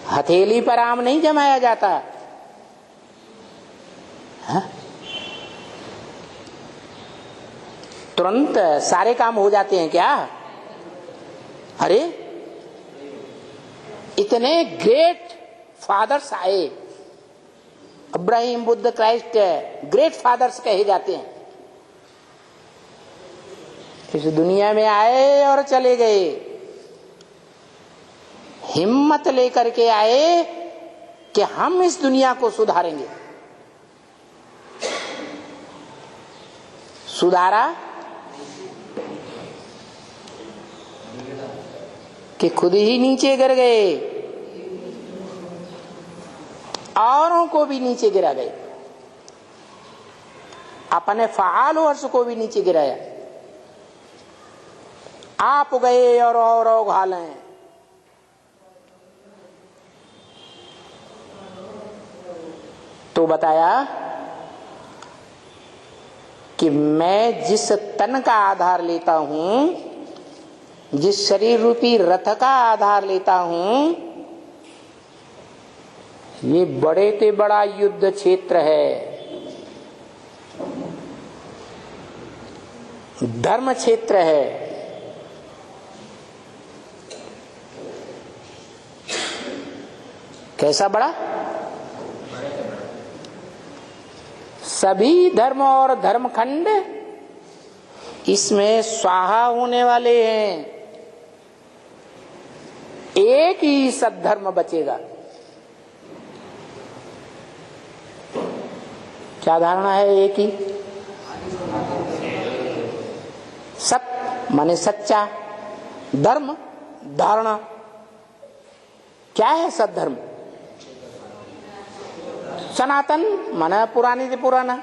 हथेली पर आम नहीं जमाया जाता। हा? तुरंत सारे काम हो जाते हैं क्या? अरे इतने ग्रेट फादर्स आए, Abraham, Buddha, Christ great fathers कहे जाते हैं, इस दुनिया में आए और चले गए। हिम्मत लेकर के आए कि हम इस दुनिया को सुधारेंगे। सुधारा कि खुद ही नीचे गिर गए, औरों को भी नीचे गिरा गए, अपने फाल वर्ष को भी नीचे गिराया। आप गए और उघालें। तो बताया कि मैं जिस तन का आधार लेता हूं, जिस शरीर रूपी रथ का आधार लेता हूं, ये बड़े से बड़ा युद्ध क्षेत्र है, धर्म क्षेत्र है। कैसा बड़ा? सभी धर्म और धर्मखंड इसमें स्वाहा होने वाले हैं, एक ही सद्धर्म बचेगा। क्या धारणा है? एक ही सत्य माने सच्चा, धर्म धारणा। क्या है सद्धर्म? सनातन माना पुरानी से पुराना,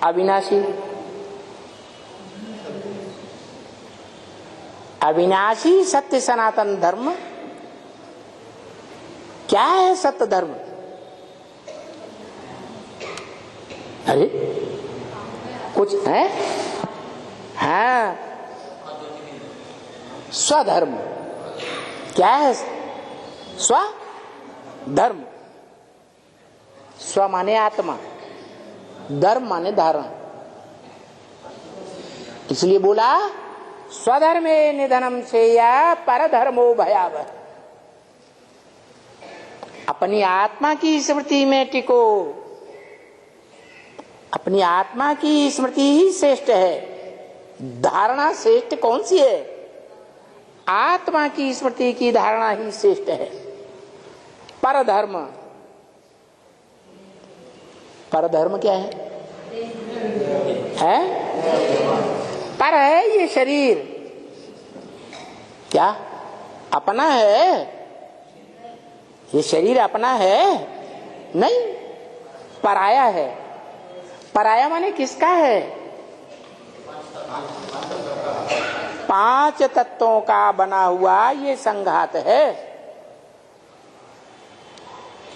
अविनाशी, अविनाशी सत्य सनातन धर्म। क्या है सत्य धर्म? अरे कुछ है? हाँ, स्वधर्म। क्या है स्वधर्म? स्व माने आत्मा, धर्म माने धारण। इसलिए बोला स्वधर्मे निधनम श्रेया परधर्मो भयावह। अपनी आत्मा की स्मृति में टिको, अपनी आत्मा की स्मृति ही श्रेष्ठ है। धारणा श्रेष्ठ कौन सी है? आत्मा की स्मृति की धारणा ही श्रेष्ठ है। परधर्म, परधर्म क्या है? पर है ये शरीर, क्या अपना है? ये शरीर अपना है? नहीं, पराया है। पराया माने किसका है? पांच तत्वों का बना हुआ ये संघात है,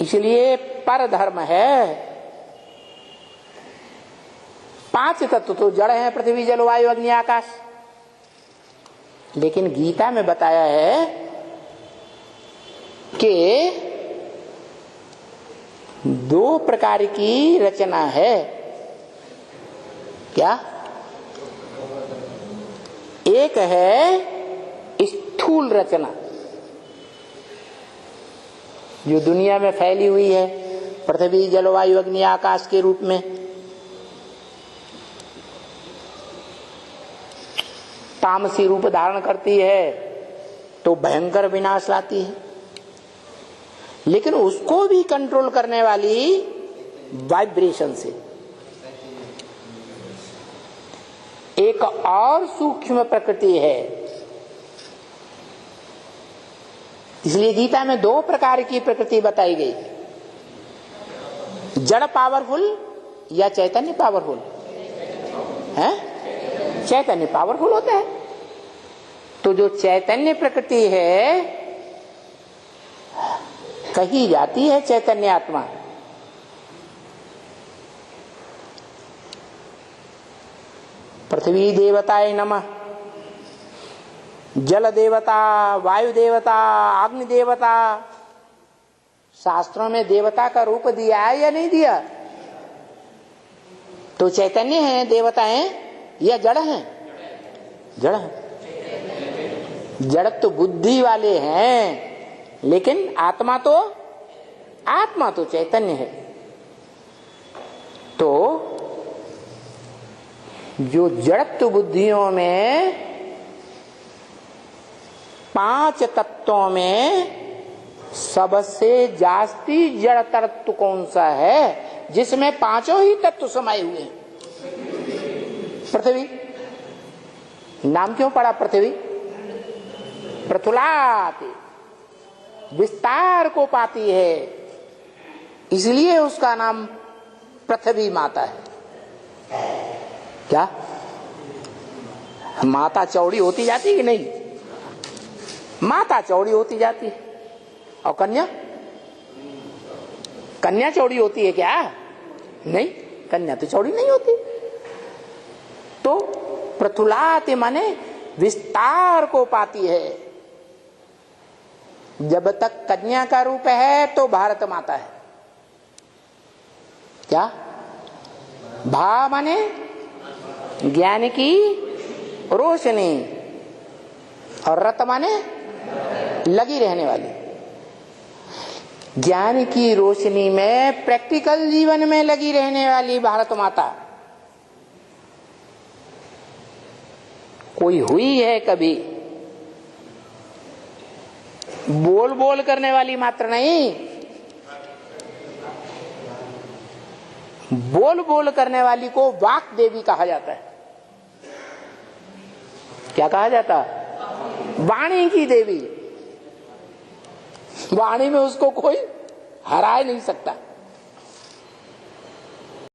इसलिए परधर्म है। पांच तत्व तो जड़ हैं, पृथ्वी जल वायु अग्नि आकाश। लेकिन गीता में बताया है कि दो प्रकार की रचना है। क्या? एक है स्थूल रचना जो दुनिया में फैली हुई है, पृथ्वी जलवायु अग्नि आकाश के रूप में। तामसी रूप धारण करती है तो भयंकर विनाश लाती है, लेकिन उसको भी कंट्रोल करने वाली वाइब्रेशन से एक और सूक्ष्म प्रकृति है। इसलिए गीता में दो प्रकार की प्रकृति बताई गई, जड़ पावरफुल या चैतन्य पावरफुल है? चैतन्य पावरफुल होता है। तो जो चैतन्य प्रकृति है कही जाती है चैतन्य आत्मा। पृथ्वी देवताय नमः, जल देवता, वायु देवता, अग्नि देवता, शास्त्रों में देवता का रूप दिया है या नहीं दिया? तो चैतन्य है देवता है या जड़ है? जड़ है। जड़ तो बुद्धि वाले हैं, लेकिन आत्मा तो चैतन्य है। तो जो जड़त्व बुद्धियों में 5 तत्वों में सबसे जास्ती जड़ तत्व कौन सा है, जिसमें 5 ही तत्व समाये हुए हैं? पृथ्वी। नाम क्यों पड़ा पृथ्वी? पृथुलाति, विस्तार को पाती है, इसलिए उसका नाम पृथ्वी माता है। क्या माता चौड़ी होती जाती है कि नहीं? माता चौड़ी होती जाती है। और कन्या चौड़ी होती है क्या? नहीं, कन्या तो चौड़ी नहीं होती। तो पृथुलाति माने विस्तार को पाती है। जब तक कन्या का रूप है तो भारत माता है। क्या? भा माने ज्ञान की रोशनी, और रत माने लगी रहने वाली। ज्ञान की रोशनी में प्रैक्टिकल जीवन में लगी रहने वाली भारत माता कोई हुई है कभी? बोल बोल करने वाली मात्र नहीं, बोल बोल करने वाली को वाक देवी कहा जाता है। क्या कहा जाता? वाणी की देवी। वाणी में उसको कोई हरा नहीं सकता।